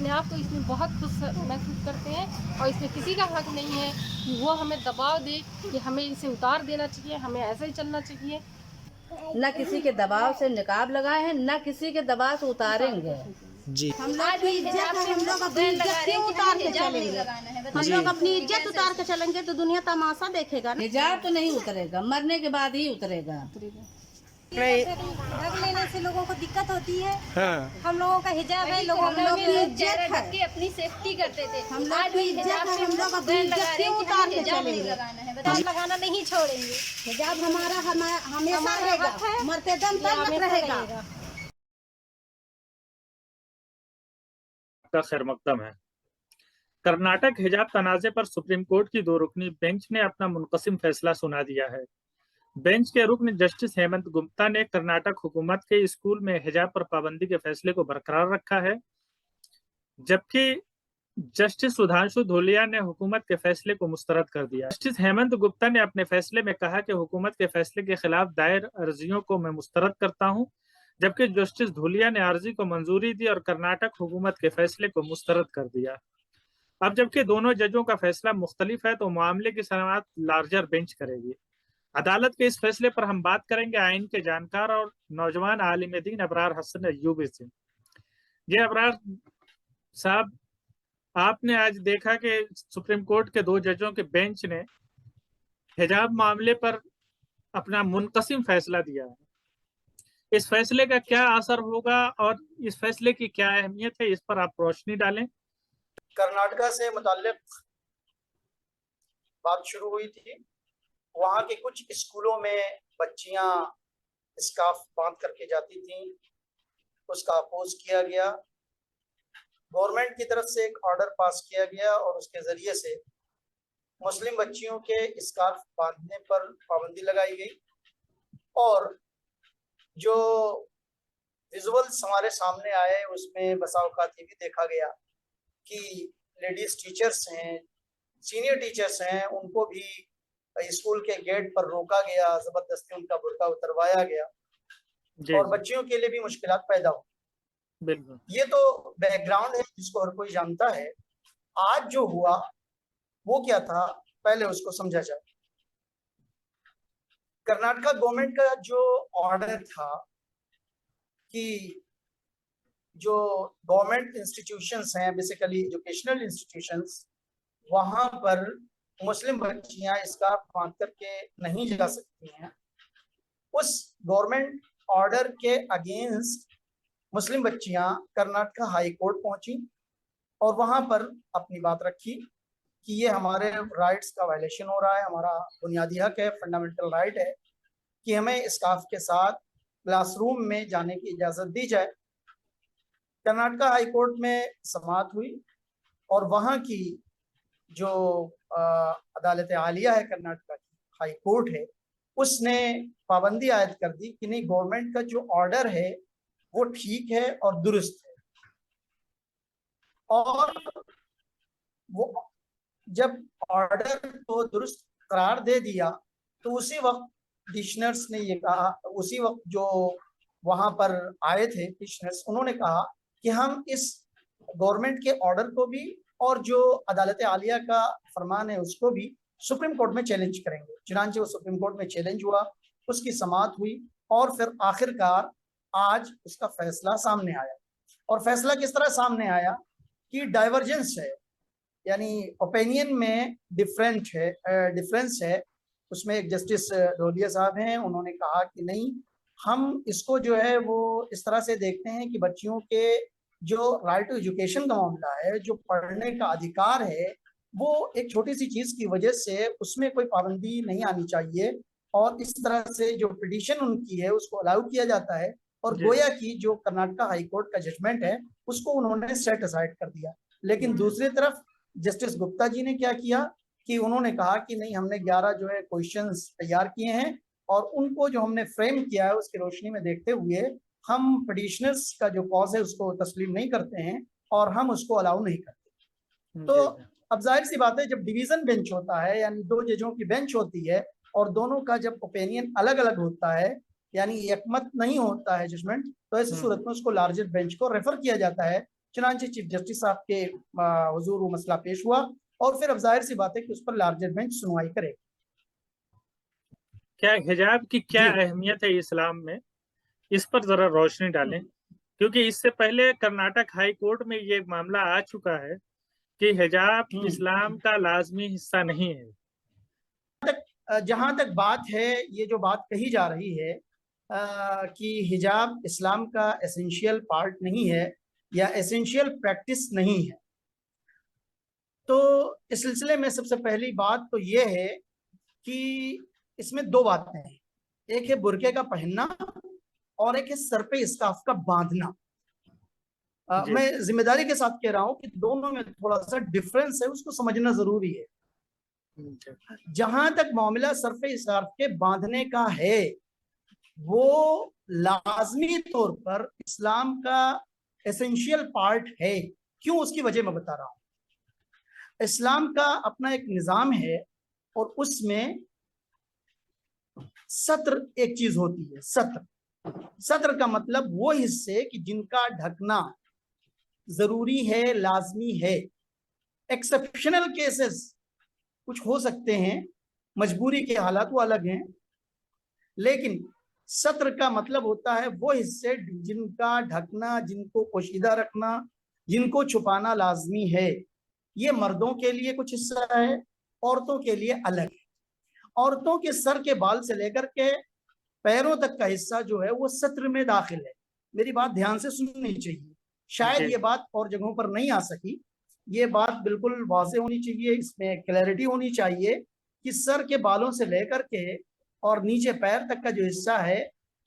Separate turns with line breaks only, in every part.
अपने आप को इसमें बहुत खुश महसूस करते हैं और इसमें किसी का हक नहीं है कि वो हमें दबाव दे कि हमें इसे उतार देना चाहिए, हमें ऐसे ही चलना चाहिए।
न किसी के दबाव से निकाब लगाए हैं, न किसी के दबाव से उतारेंगे।
जी।
हम लोग की इज्जत है, हम लोग अपनी इज्जत क्यों उतार के चलेंगे? हम लोग अपनी इज्जत उतार के चलेंगे तो दुनिया तमाशा देखेगा ना।
हिजाब तो नहीं उतरेगा, मरने के बाद ही उतरेगा।
ढक लेने से लोगों को दिक्कत होती है।
हाँ।
हम लोगों का हिजाब है, लोग हम लोग की इज्जत है,
अपनी सेफ्टी करते थे।
हम लोग की इज्जत है, हम लोग अपनी इज्जत क्यों उतार के चलेंगे?
लगाना नहीं छोड़ेंगे।
हिजाब हमारा हमेशा रहेगा, मरते दम तक रहेगा।
का खैर मकदम है। कर्नाटक हिजाब तनाज़े पर सुप्रीम कोर्ट की 2 रुकनी बेंच ने अपना मुनक़सिम फैसला सुना दिया है। बेंच के रुकन जस्टिस हेमंत गुप्ता ने कर्नाटक हुकूमत के स्कूल में हिजाब पर पाबंदी के फैसले को बरकरार रखा है, जबकि जस्टिस सुधांशु धूलिया ने हुकूमत के फैसले को मुस्तरद कर दिया। जस्टिस हेमंत गुप्ता ने अपने फैसले में कहा कि हुकूमत के फैसले के खिलाफ दायर अर्जियों को मैं मुस्तरद करता हूं, जबकि जस्टिस धूलिया ने अर्जी को मंजूरी दी और कर्नाटक हुकूमत के फैसले को मुस्तरद कर दिया। अब जबकि दोनों जजों का फैसला मुख्तलिफ है, तो मामले की समाअत लार्जर बेंच करेगी। अदालत के इस फैसले पर हम बात करेंगे आइन के जानकार और नौजवान आलिम दीन अबरार हसन अय्यूबी से। ये अबरार साहब, आपने आज देखा कि सुप्रीम कोर्ट के 2 जजों के बेंच ने हिजाब मामले पर अपना मुनक़सिम फैसला दिया है। इस फैसले का क्या असर होगा और इस फैसले की क्या अहमियत है, इस पर आप रोशनी डालें।
कर्नाटका से मुताल्लिक बात शुरू हुई थी। वहाँ के कुछ स्कूलों में बच्चियां स्कार्फ बांध करके जाती थीं, उसका अपोज किया गया। गवर्नमेंट की तरफ से एक ऑर्डर पास किया गया और उसके ज़रिए से मुस्लिम बच्चियों के स्कार्फ बांधने पर पाबंदी लगाई गई। और जो विजुअल्स हमारे सामने आए उसमें बसा औकात ये भी देखा गया कि लेडीज टीचर्स हैं, सीनियर टीचर्स हैं, उनको भी स्कूल के गेट पर रोका गया, जबरदस्ती उनका बुर्का उतरवाया गया और बच्चियों के लिए भी मुश्किलात पैदा हो।
बिल्कुल, ये
तो बैकग्राउंड है जिसको हर कोई जानता है। आज जो हुआ वो क्या था, पहले उसको समझा जाए। कर्नाटका गवर्नमेंट का जो ऑर्डर था कि जो गवर्नमेंट इंस्टीट्यूशंस हैं, बेसिकली एजुकेशनल इंस्टीट्यूशंस, वहां पर मुस्लिम बच्चियां स्कार्फ बांध करके नहीं जा सकती हैं। उस गवर्नमेंट ऑर्डर के अगेंस्ट मुस्लिम बच्चियां कर्नाटका हाई कोर्ट पहुंची और वहां पर अपनी बात रखी कि ये हमारे राइट्स का वायलेशन हो रहा है, हमारा बुनियादी हक है, फंडामेंटल राइट है कि हमें स्कार्फ के साथ क्लासरूम में जाने की इजाज़त दी जाए। कर्नाटका हाई कोर्ट में समाअत हुई और वहाँ की जो अदालत आलिया है कर्नाटका की, हाई कोर्ट है, उसने पाबंदी आयद कर दी कि नहीं, गवर्नमेंट का जो ऑर्डर है वो ठीक है और दुरुस्त है। और वो जब ऑर्डर को दुरुस्त करार दे दिया तो उसी वक्त पिटिशनर्स ने ये कहा, उसी वक्त जो वहां पर आए थे पिटिशनर्स, उन्होंने कहा कि हम इस गवर्नमेंट के ऑर्डर को भी और जो अदालत आलिया का फरमान है उसको भी सुप्रीम कोर्ट में चैलेंज करेंगे। चुनांचे वो सुप्रीम कोर्ट में चैलेंज हुआ, उसकी समाअत हुई और फिर आखिरकार आज उसका फैसला सामने आया। और फैसला किस तरह सामने आया कि डाइवर्जेंस है, यानी ओपिनियन में डिफरेंस है। उसमें एक जस्टिस धोलिया साहब हैं, उन्होंने कहा कि नहीं, हम इसको जो है वो इस तरह से देखते हैं कि बच्चियों के जो राइट टू एजुकेशन का मामला है, जो पढ़ने का अधिकार है, वो एक छोटी सी चीज की वजह से उसमें कोई पाबंदी नहीं आनी चाहिए। और इस तरह से जो पिटीशन उनकी है उसको अलाउ किया जाता है और गोया की जो कर्नाटका हाई कोर्ट का जजमेंट है उसको उन्होंने सेट असाइड कर दिया। लेकिन दूसरी तरफ जस्टिस गुप्ता जी ने क्या किया कि उन्होंने कहा कि नहीं, हमने 11 जो है क्वेश्चंस तैयार किए हैं और उनको जो हमने फ्रेम किया है उसकी रोशनी में देखते हुए हम पिटिशनर्स का जो कॉज है उसको तस्लीम नहीं करते हैं और हम उसको अलाउ नहीं करते। तो अब जाहिर सी बात है, जब डिवीजन बेंच होता है, यानी 2 जजों की बेंच होती है और दोनों का जब ओपिनियन अलग अलग होता है, यानी एकमत नहीं होता है जजमेंट, तो ऐसी सूरत में उसको लार्जर बेंच को रेफर किया जाता है चुनांचे चीफ जस्टिस साहब के हुजूर वो मसला पेश हुआ और फिर अब जाहिर सी बात है कि उस पर लार्जर बेंच सुनवाई करे।
क्या हिजाब की क्या
जी।
अहमियत है इस्लाम में, इस पर जरा रोशनी डालें, क्योंकि इससे पहले कर्नाटक हाई कोर्ट में ये मामला आ चुका है कि हिजाब इस्लाम का लाजमी हिस्सा नहीं है।
जहां तक बात है, ये जो बात कही जा रही है कि हिजाब इस्लाम का एसेंशियल पार्ट नहीं है या एसेंशियल प्रैक्टिस नहीं है, तो इस सिलसिले में सबसे पहली बात तो ये है कि इसमें दो बातें हैं, एक है बुर्के का पहनना और एक है सर पे स्कार्फ का बांधना। मैं जिम्मेदारी के साथ कह रहा हूं कि दोनों में थोड़ा सा डिफरेंस है, उसको समझना जरूरी है। जहां तक मामला सर पे स्कार्फ के बांधने का है, वो लाजमी तौर पर इस्लाम का एसेंशियल पार्ट है। क्यों, उसकी वजह मैं बता रहा हूं। इस्लाम का अपना एक निजाम है और उसमें सत्र एक चीज होती है। सत्र का मतलब वो हिस्से कि जिनका ढकना जरूरी है, लाजमी है। एक्सेप्शनल केसेस कुछ हो सकते हैं, मजबूरी के हालात वो अलग हैं, लेकिन सत्र का मतलब होता है वो हिस्से जिनका ढकना, जिनको पोशीदा रखना, जिनको छुपाना लाजमी है। ये मर्दों के लिए कुछ हिस्सा है, औरतों के लिए अलग है। औरतों के सर के बाल से लेकर के पैरों तक का हिस्सा जो है वो सत्र में दाखिल है। मेरी बात ध्यान से सुननी चाहिए, शायद ये बात और जगहों पर नहीं आ सकी। ये बात बिल्कुल वाज़ेह होनी चाहिए, इसमें क्लैरिटी होनी चाहिए कि सर के बालों से लेकर के और नीचे पैर तक का जो हिस्सा है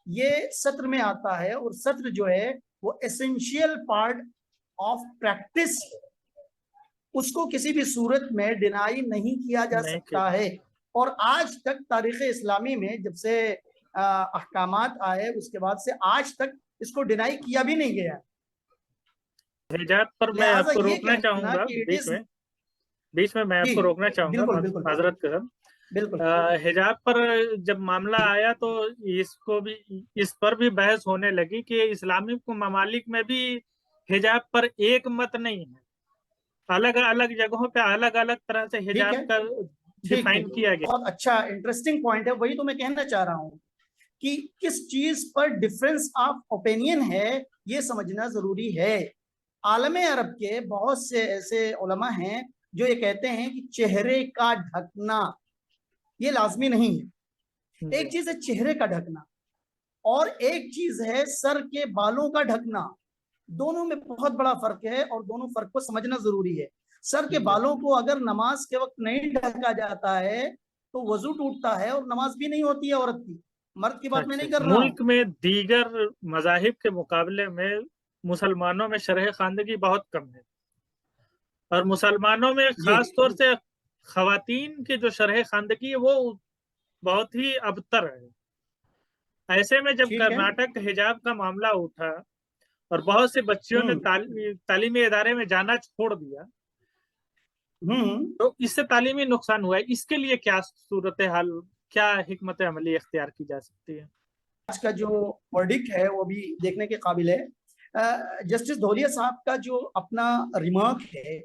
ये सत्र में आता है, और सत्र जो है वो एसेंशियल पार्ट ऑफ प्रैक्टिस, उसको किसी भी सूरत में डिनाई नहीं किया जा सकता है। और आज तक तारीख इस्लामी में जब से अहकामात आए उसके बाद से आज तक इसको डिनाई किया भी नहीं गया।
हिजाब पर मैं आपको रोकना चाहूंगा, बीच में मैं आपको रोकना चाहूंगा हजरत कसम।
बिल्कुल।
हिजाब पर जब मामला आया तो इस पर भी बहस होने लगी कि इस्लामी ममालिक में भी हिजाब पर एक मत नहीं है, अलग अलग जगहों पे अलग अलग तरह से हिजाब का डिफाइन किया गया।
बहुत अच्छा इंटरेस्टिंग पॉइंट है, वही तो मैं कहना चाह रहा हूँ कि किस चीज पर डिफरेंस ऑफ ओपिनियन है, ये समझना जरूरी है। आलम अरब के बहुत से ऐसे उलमा हैं जो ये कहते हैं कि चेहरे का ढकना ये लाजमी नहीं है। एक चीज है चेहरे का ढकना और एक चीज है सर के बालों का ढकना। दोनों में बहुत बड़ा फर्क है और दोनों फर्क को समझना जरूरी है। सर के बालों को अगर नमाज के वक्त नहीं ढका जाता है तो वजू टूटता है और नमाज भी नहीं होती है औरत की। मर्द की बात मैं नहीं कर रहा हूं।
मुल्क में दीगर मजाहिब के मुकाबले में मुसलमानों में शरह खानदगी बहुत कम है, और मुसलमानों में खास तौर से खवातीन की जो शरह खानदगी है वो बहुत ही अबतर है। ऐसे में जब कर्नाटक हिजाब का मामला उठा और बहुत से बच्चियों ने तालीमी इदारे में जाना छोड़ दिया, तो इससे तालीमी नुकसान हुआ है। इसके लिए क्या सूरत हाल, क्या हिकमत अमली इख्तियार की जा सकती है?
आज का जो वर्डिक्ट है वो भी देखने के काबिल है। जस्टिस धोलिया साहब का जो अपना रिमार्क है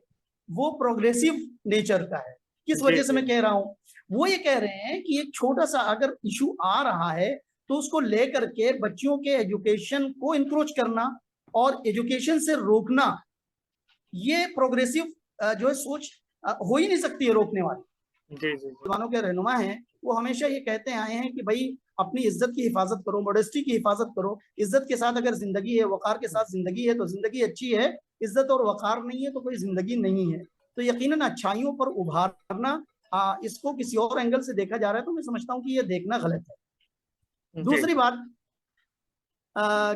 वो प्रोग्रेसिव नेचर का है। किस वजह से मैं कह रहा हूँ, वो ये कह रहे हैं कि एक छोटा सा अगर इशू आ रहा है तो उसको लेकर के बच्चियों के एजुकेशन को इंक्रोच करना और एजुकेशन से रोकना, ये प्रोग्रेसिव जो है सोच हो ही नहीं सकती है रोकने वाली। मुसलमानों के रहनुमा हैं वो हमेशा ये कहते आए हैं कि भाई अपनी इज्जत की हिफाजत करो, मॉडेस्टी की हिफाजत करो। इज्जत के साथ अगर जिंदगी है, वकार के साथ जिंदगी है तो जिंदगी अच्छी है, इज्जत और वकार नहीं है तो कोई जिंदगी नहीं है। तो यकीनन अच्छाइयों पर उभारना, इसको किसी और एंगल से देखा जा रहा है तो मैं समझता हूँ कि ये देखना गलत है। दूसरी बात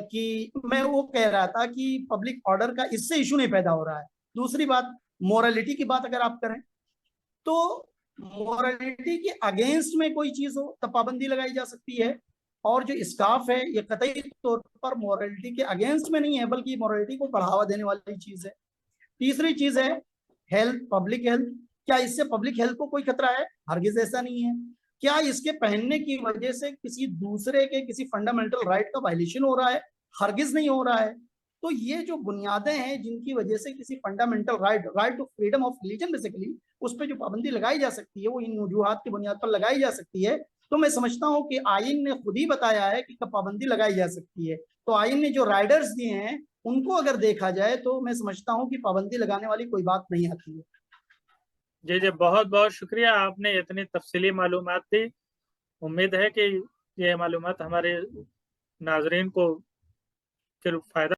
कि मैं वो कह रहा था कि पब्लिक ऑर्डर का इससे इशू नहीं पैदा हो रहा है। दूसरी बात, मोरालिटी की बात अगर आप करें तो मोरालिटी के अगेंस्ट में कोई चीज हो तब पाबंदी लगाई जा सकती है, और जो स्कार्फ है ये कतई तौर पर मोरालिटी के अगेंस्ट में नहीं है बल्कि मोरालिटी को बढ़ावा देने वाली चीज है। तीसरी चीज है हेल्थ, पब्लिक हेल्थ। क्या इससे पब्लिक हेल्थ को कोई खतरा है? हरगिज ऐसा नहीं है। क्या इसके पहनने की वजह से किसी दूसरे के किसी फंडामेंटल राइट का वायलेशन हो रहा है? हरगिज नहीं हो रहा है। तो ये जो बुनियादें हैं जिनकी वजह से किसी fundamental right to freedom of religion basically उस पर जो पाबंदी लगाई जा सकती है वो इन वजूहात की बुनियाद पर लगाई जा सकती है। तो मैं समझता हूँ कि आइन ने खुद ही बताया है कि कब पाबंदी लगाई जा सकती है। तो आइन ने जो राइडर्स दिए हैं उनको अगर देखा जाए तो मैं समझता हूँ कि पाबंदी लगाने वाली कोई बात नहीं आती है।
जी जी, बहुत बहुत शुक्रिया, आपने इतनी तफसीली मालूमात दी। उम्मीद है कि ये मालूमात हमारे नाजरीन को फिर फायदा